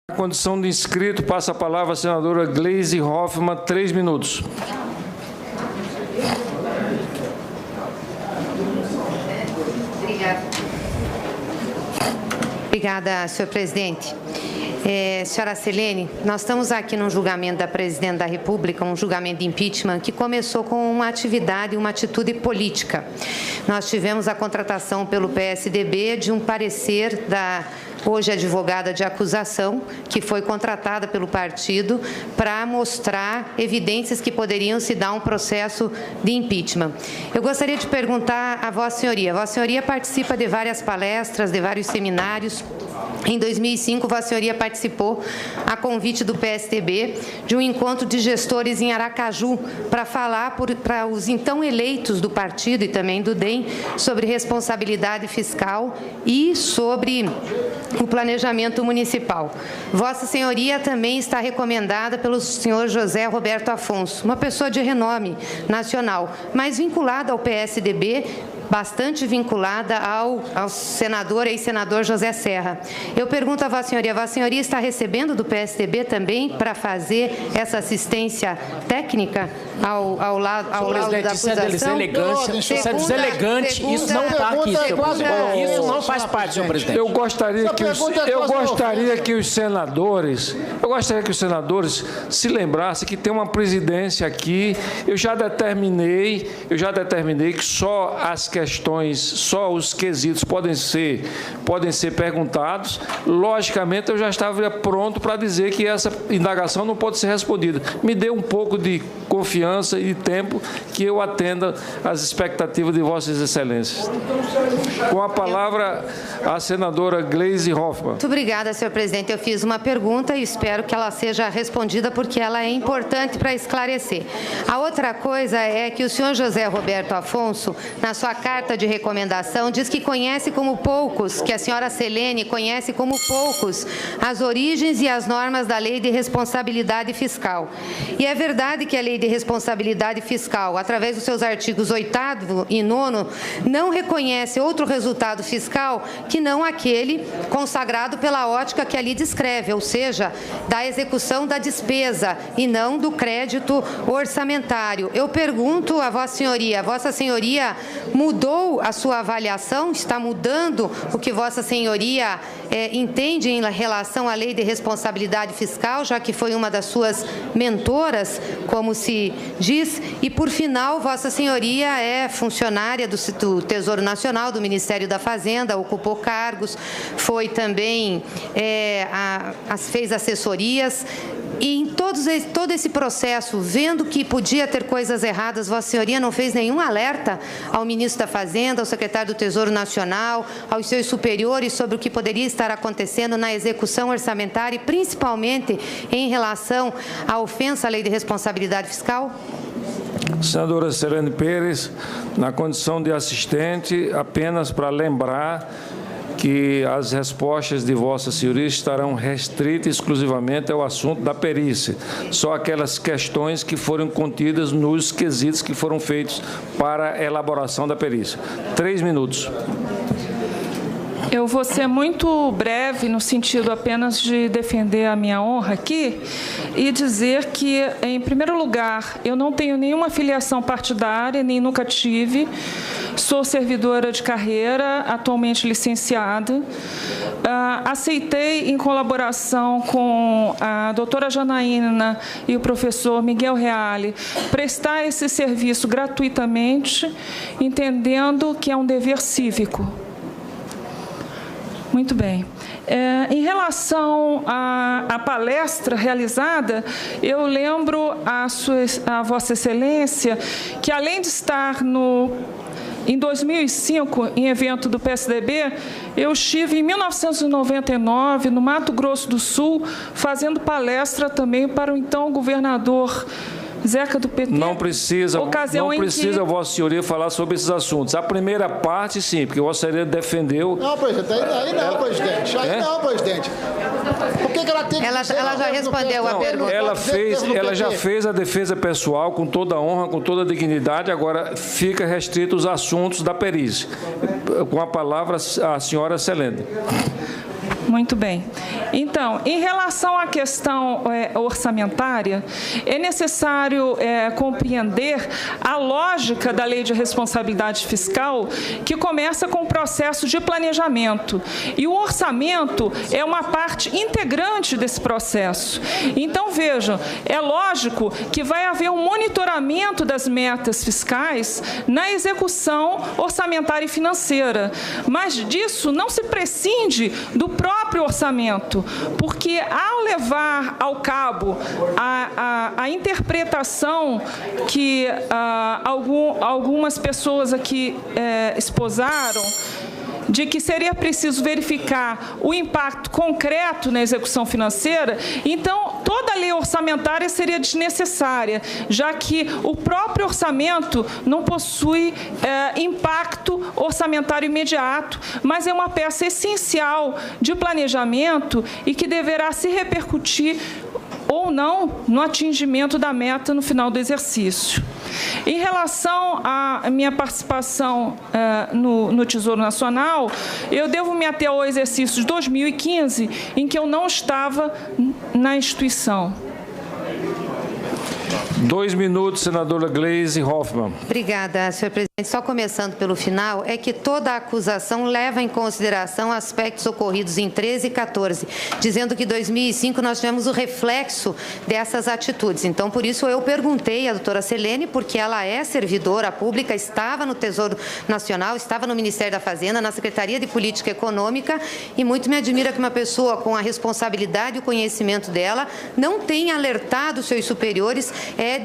Na condição de inscrito, passa a palavra a senadora Gleisi Hoffmann, 3 minutos. Obrigada, senhor presidente. Senhora Selene, nós estamos aqui num julgamento da Presidente da República, um julgamento de impeachment que começou com uma atividade, uma atitude política. Nós tivemos a contratação pelo PSDB de um parecer da hoje advogada de acusação, que foi contratada pelo partido para mostrar evidências que poderiam se dar um processo de impeachment. Eu gostaria de perguntar a Vossa Senhoria participa de várias palestras, de vários seminários. Em 2005, Vossa Senhoria participou, a convite do PSDB, de um encontro de gestores em Aracaju para falar para os então eleitos do partido e também do DEM sobre responsabilidade fiscal e sobre o planejamento municipal. Vossa Senhoria também está recomendada pelo senhor José Roberto Afonso, uma pessoa de renome nacional, mas vinculada ao PSDB, bastante vinculada ao senador, ex-senador José Serra. Eu pergunto a Vossa Senhoria está recebendo do PSDB também para fazer essa assistência técnica ao lado da acusação? Isso é deselegante, isso não está aqui, senhor presidente. Isso não faz parte, senhor presidente. Eu gostaria que os senadores se lembrassem que tem uma presidência aqui. Eu já determinei que só as questões, só os quesitos podem ser perguntados. Logicamente, eu já estava pronto para dizer que essa indagação não pode ser respondida. Me dê um pouco de confiança e tempo que eu atenda às expectativas de Vossas Excelências. Com a palavra, a senadora Gleisi Hoffmann. Muito obrigada, senhor presidente. Eu fiz uma pergunta e espero que ela seja respondida, porque ela é importante para esclarecer. A outra coisa é que o senhor José Roberto Afonso, na sua carta de recomendação, diz que conhece como poucos, que a senhora Selene conhece como poucos, as origens e as normas da Lei de Responsabilidade Fiscal. E é verdade que a Lei de Responsabilidade Fiscal, através dos seus artigos 8º e 9º, não reconhece outro resultado fiscal que não aquele consagrado pela ótica que ali descreve, ou seja, da execução da despesa e não do crédito orçamentário. Eu pergunto a Vossa Senhoria mudou a sua avaliação? Está mudando o que Vossa Senhoria entende em relação à Lei de Responsabilidade Fiscal, já que foi uma das suas mentoras, como se diz? E, por final, Vossa Senhoria é funcionária do Tesouro Nacional, do Ministério da Fazenda, ocupou cargos, foi também, fez assessorias. E em todo esse processo, vendo que podia ter coisas erradas, Vossa Senhoria não fez nenhum alerta ao ministro da Fazenda, ao secretário do Tesouro Nacional, aos seus superiores sobre o que poderia estar acontecendo na execução orçamentária e principalmente em relação à ofensa à Lei de Responsabilidade Fiscal? Senadora Selene Pérez, na condição de assistente, apenas para lembrar que as respostas de Vossa Senhoria estarão restritas exclusivamente ao assunto da perícia. Só aquelas questões que foram contidas nos quesitos que foram feitos para a elaboração da perícia. 3 minutos. Eu vou ser muito breve no sentido apenas de defender a minha honra aqui e dizer que, em primeiro lugar, eu não tenho nenhuma filiação partidária, nem nunca tive. Sou servidora de carreira, atualmente licenciada. Aceitei, em colaboração com a doutora Janaína e o professor Miguel Reale, prestar esse serviço gratuitamente, entendendo que é um dever cívico. Muito bem. Em relação à palestra realizada, eu lembro a Vossa Excelência que, além de estar em 2005, em evento do PSDB, eu estive em 1999, no Mato Grosso do Sul, fazendo palestra também para o então governador Zeca do PT. Não precisa Vossa Senhoria falar sobre esses assuntos. A primeira parte, sim, porque Vossa Senhoria defendeu... Não, presidente, aí não, presidente. Aí não, presidente. Por que ela tem que... Ela já respondeu a pergunta. Ela já fez a defesa pessoal com toda a honra, com toda a dignidade, agora fica restrito os assuntos da perícia. Com a palavra, a senhora Selene. Muito bem. Então, em relação à questão orçamentária, é necessário compreender a lógica da Lei de Responsabilidade Fiscal, que começa com o processo de planejamento. E o orçamento é uma parte integrante desse processo. Então, vejam, é lógico que vai haver um monitoramento das metas fiscais na execução orçamentária e financeira. Mas disso não se prescinde do próprio orçamento, porque ao levar ao cabo a interpretação que algumas pessoas aqui esposaram, de que seria preciso verificar o impacto concreto na execução financeira, então toda a lei orçamentária seria desnecessária, já que o próprio orçamento não possui impacto orçamentário imediato, mas é uma peça essencial de planejamento e que deverá se repercutir ou não no atingimento da meta no final do exercício. Em relação à minha participação no Tesouro Nacional, eu devo me ater ao exercício de 2015, em que eu não estava na instituição. 2 minutos, senadora Gleisi Hoffmann. Obrigada, senhor presidente. Só começando pelo final, é que toda a acusação leva em consideração aspectos ocorridos em 13 e 14, dizendo que em 2005 nós tivemos o reflexo dessas atitudes. Então, por isso, eu perguntei à doutora Selene, porque ela é servidora pública, estava no Tesouro Nacional, estava no Ministério da Fazenda, na Secretaria de Política Econômica, e muito me admira que uma pessoa com a responsabilidade e o conhecimento dela não tenha alertado seus superiores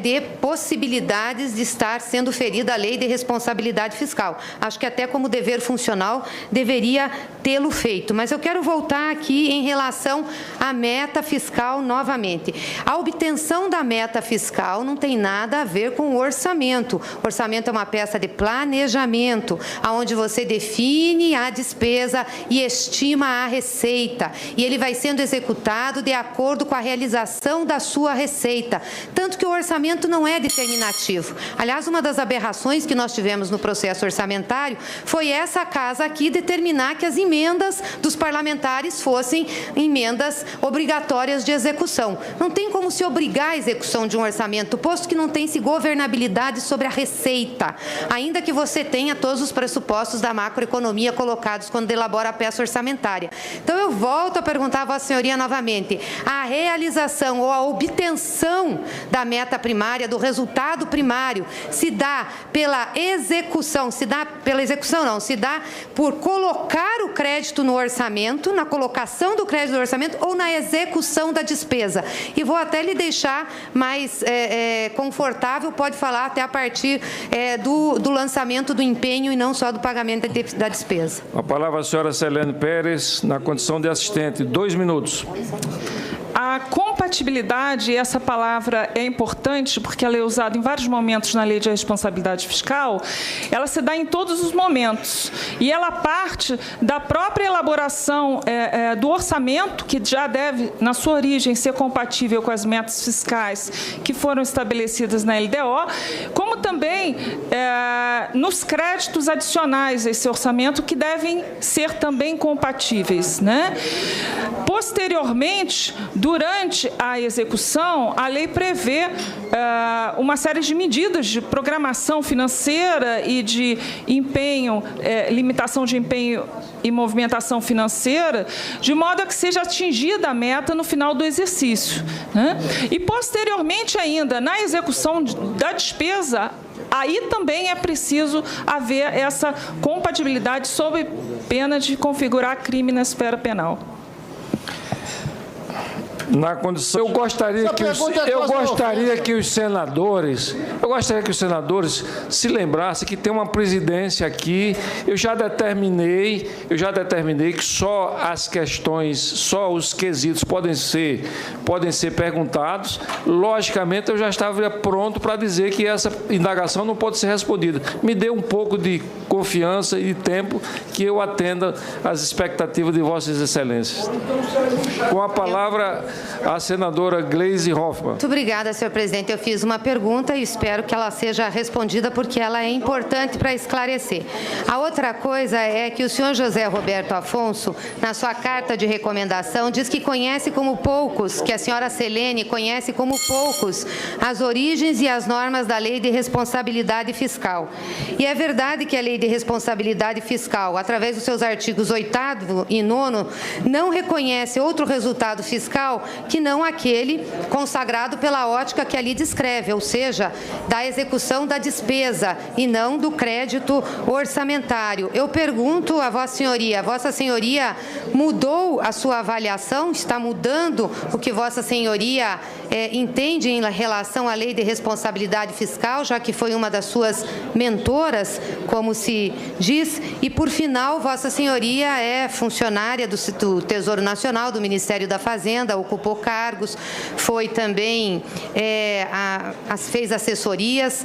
de possibilidades de estar sendo ferida a lei de responsabilidade fiscal. Acho que até como dever funcional deveria tê-lo feito. Mas eu quero voltar aqui em relação à meta fiscal novamente. A obtenção da meta fiscal não tem nada a ver com o orçamento. O orçamento é uma peça de planejamento, onde você define a despesa e estima a receita. E ele vai sendo executado de acordo com a realização da sua receita. Tanto que o orçamento não é determinativo. Aliás, uma das aberrações que nós tivemos no processo orçamentário foi essa casa aqui determinar que as emendas dos parlamentares fossem emendas obrigatórias de execução. Não tem como se obrigar a execução de um orçamento, posto que não tem-se governabilidade sobre a receita, ainda que você tenha todos os pressupostos da macroeconomia colocados quando elabora a peça orçamentária. Então, eu volto a perguntar à Vossa Senhoria novamente, a realização ou a obtenção da meta primária, do resultado primário, se dá pela execução, se dá por colocar o crédito no orçamento, na colocação do crédito no orçamento ou na execução da despesa. E vou até lhe deixar mais confortável, pode falar até a partir do lançamento do empenho e não só do pagamento da despesa. A palavra à senhora Selene Pérez, na condição de assistente. 2 minutos. A compatibilidade, essa palavra é importante porque ela é usada em vários momentos na Lei de Responsabilidade Fiscal, ela se dá em todos os momentos e ela parte da própria elaboração do orçamento, que já deve, na sua origem, ser compatível com as metas fiscais que foram estabelecidas na LDO, como também nos créditos adicionais a esse orçamento, que devem ser também compatíveis, né? Posteriormente, durante a execução, a lei prevê uma série de medidas de programação financeira e de empenho, limitação de empenho e movimentação financeira, de modo a que seja atingida a meta no final do exercício, né? E, posteriormente ainda, na execução da despesa, aí também é preciso haver essa compatibilidade sob pena de configurar crime na esfera penal. Na condição, eu gostaria que os senadores se lembrassem que tem uma presidência aqui. Eu já determinei que só as questões, só os quesitos podem ser perguntados. Logicamente, eu já estava pronto para dizer que essa indagação não pode ser respondida. Me dê um pouco de confiança e de tempo que eu atenda às expectativas de Vossas Excelências. Com a palavra, a senadora Gleisi Hoffmann. Muito obrigada, senhor presidente. Eu fiz uma pergunta e espero que ela seja respondida porque ela é importante para esclarecer. A outra coisa é que o senhor José Roberto Afonso, na sua carta de recomendação, diz que conhece como poucos, que a senhora Selene conhece como poucos as origens e as normas da Lei de Responsabilidade Fiscal. E é verdade que a Lei de Responsabilidade Fiscal, através dos seus artigos 8º e 9º, não reconhece outro resultado fiscal que não aquele consagrado pela ótica que ali descreve, ou seja, da execução da despesa e não do crédito orçamentário. Eu pergunto a Vossa Senhoria mudou a sua avaliação? Está mudando o que Vossa Senhoria entende em relação à Lei de Responsabilidade Fiscal, já que foi uma das suas mentoras, como se diz? E, por final, Vossa Senhoria é funcionária do Tesouro Nacional, do Ministério da Fazenda, ocupou cargos, foi também, fez assessorias.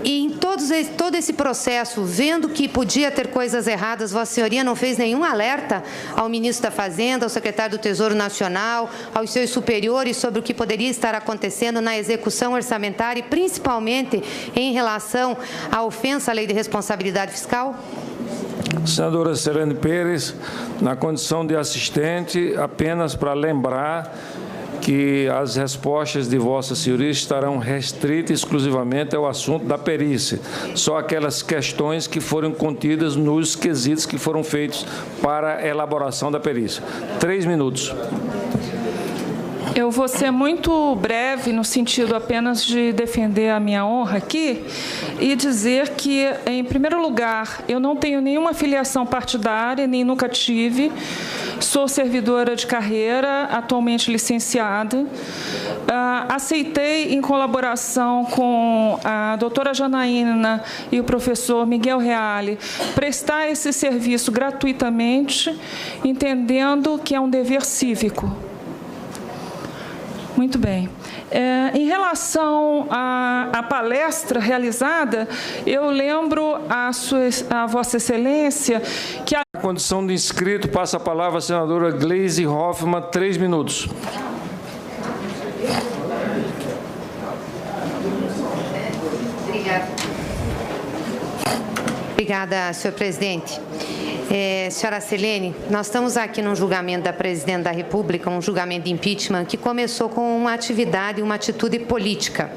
E em todo esse processo, vendo que podia ter coisas erradas, Vossa Senhoria não fez nenhum alerta ao ministro da Fazenda, ao secretário do Tesouro Nacional, aos seus superiores sobre o que poderia estar acontecendo na execução orçamentária e principalmente em relação à ofensa à Lei de Responsabilidade Fiscal? Senadora Selene Pérez, na condição de assistente, apenas para lembrar que as respostas de Vossa Senhoria estarão restritas exclusivamente ao assunto da perícia, só aquelas questões que foram contidas nos quesitos que foram feitos para a elaboração da perícia. 3 minutos. Eu vou ser muito breve no sentido apenas de defender a minha honra aqui e dizer que, em primeiro lugar, eu não tenho nenhuma filiação partidária, nem nunca tive. Sou servidora de carreira, atualmente licenciada. Aceitei, em colaboração com a doutora Janaína e o professor Miguel Reale, prestar esse serviço gratuitamente, entendendo que é um dever cívico. Muito bem. Em relação à palestra realizada, eu lembro a Vossa Excelência que a... Na condição de inscrito, passa a palavra a senadora Gleisi Hoffmann, 3 minutos. Obrigada, senhor presidente. Senhora Selene, nós estamos aqui num julgamento da Presidente da República, um julgamento de impeachment que começou com uma atividade, uma atitude política.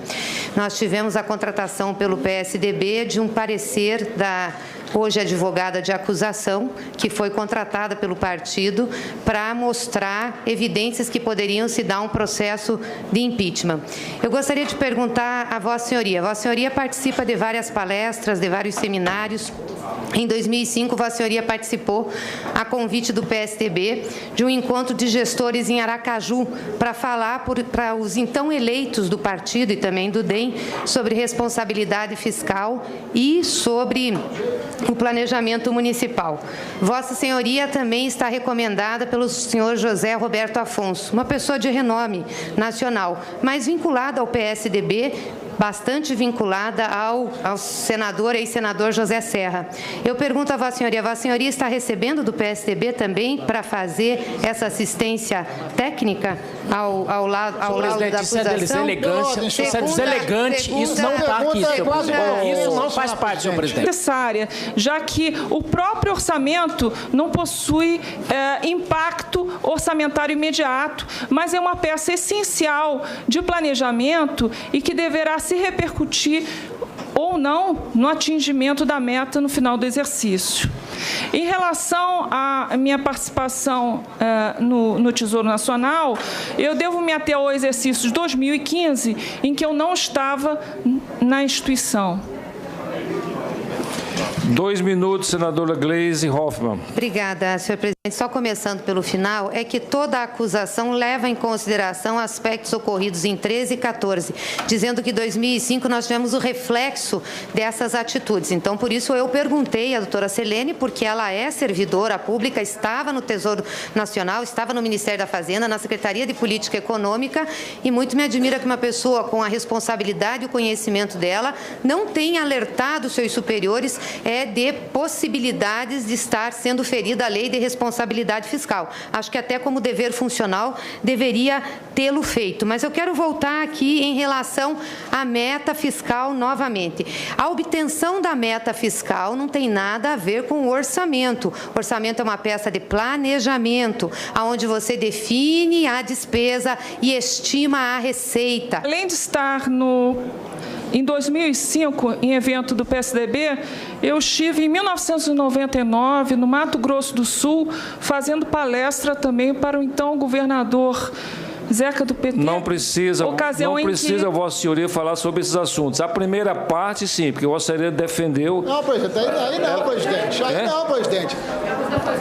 Nós tivemos a contratação pelo PSDB de um parecer da hoje advogada de acusação, que foi contratada pelo partido para mostrar evidências que poderiam se dar um processo de impeachment. Eu gostaria de perguntar a Vossa Senhoria. Vossa Senhoria participa de várias palestras, de vários seminários. Em 2005, Vossa Senhoria participou, a convite do PSDB, de um encontro de gestores em Aracaju para falar para os então eleitos do partido e também do DEM sobre responsabilidade fiscal e sobre o planejamento municipal. Vossa Senhoria também está recomendada pelo senhor José Roberto Afonso, uma pessoa de renome nacional, mas vinculada ao PSDB, bastante vinculada ao senador, ex-senador José Serra. Eu pergunto a Vossa Senhoria está recebendo do PSDB também para fazer essa assistência técnica ao lado da acusação? Isso é deselegante, isso não está aqui, senhor presidente. Isso não faz parte, senhor presidente. Necessária, já que o próprio orçamento não possui impacto orçamentário imediato, mas é uma peça essencial de planejamento e que deverá se repercutir ou não no atingimento da meta no final do exercício. Em relação à minha participação no Tesouro Nacional, eu devo me ater ao exercício de 2015, em que eu não estava na instituição. 2 minutos, senadora Gleisi Hoffmann. Obrigada, senhor presidente. Só começando pelo final, é que toda a acusação leva em consideração aspectos ocorridos em 13 e 14, dizendo que em 2005 nós tivemos o reflexo dessas atitudes. Então, por isso eu perguntei à doutora Selene, porque ela é servidora pública, estava no Tesouro Nacional, estava no Ministério da Fazenda, na Secretaria de Política Econômica, e muito me admira que uma pessoa com a responsabilidade e o conhecimento dela não tenha alertado seus superiores de possibilidades de estar sendo ferida a Lei de Responsabilidade responsabilidade fiscal. Acho que até como dever funcional deveria tê-lo feito. Mas eu quero voltar aqui em relação à meta fiscal novamente. A obtenção da meta fiscal não tem nada a ver com o orçamento. O orçamento é uma peça de planejamento, onde você define a despesa e estima a receita. Além de estar em 2005, em evento do PSDB, eu estive em 1999, no Mato Grosso do Sul, fazendo palestra também para o então governador Zeca do PT. Não precisa, Vossa Senhoria, falar sobre esses assuntos. A primeira parte, sim, porque Vossa Senhoria defendeu... Não, presidente, aí não, presidente. Aí não, presidente.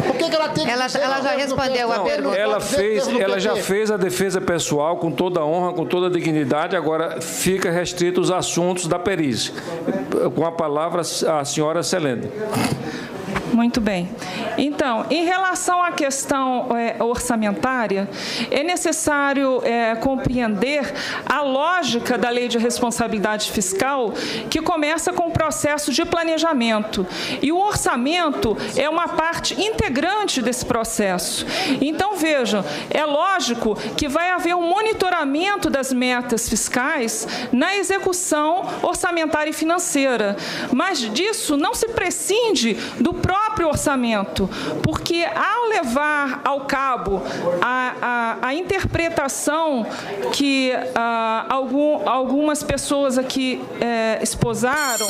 Por que ela tem que... Ela já respondeu a pergunta. Ela já fez a defesa pessoal com toda a honra, com toda a dignidade, agora fica restrito os assuntos da perícia. Com a palavra, a senhora Celene. Muito bem. Então, em relação à questão orçamentária, é necessário compreender a lógica da Lei de Responsabilidade Fiscal, que começa com o processo de planejamento. E o orçamento é uma parte integrante desse processo. Então, vejam, é lógico que vai haver um monitoramento das metas fiscais na execução orçamentária e financeira. Mas disso não se prescinde do próprio orçamento, porque ao levar ao cabo a interpretação que algumas pessoas aqui esposaram,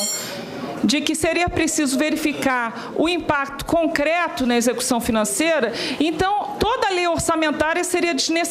de que seria preciso verificar o impacto concreto na execução financeira, então toda a lei orçamentária seria desnecessária.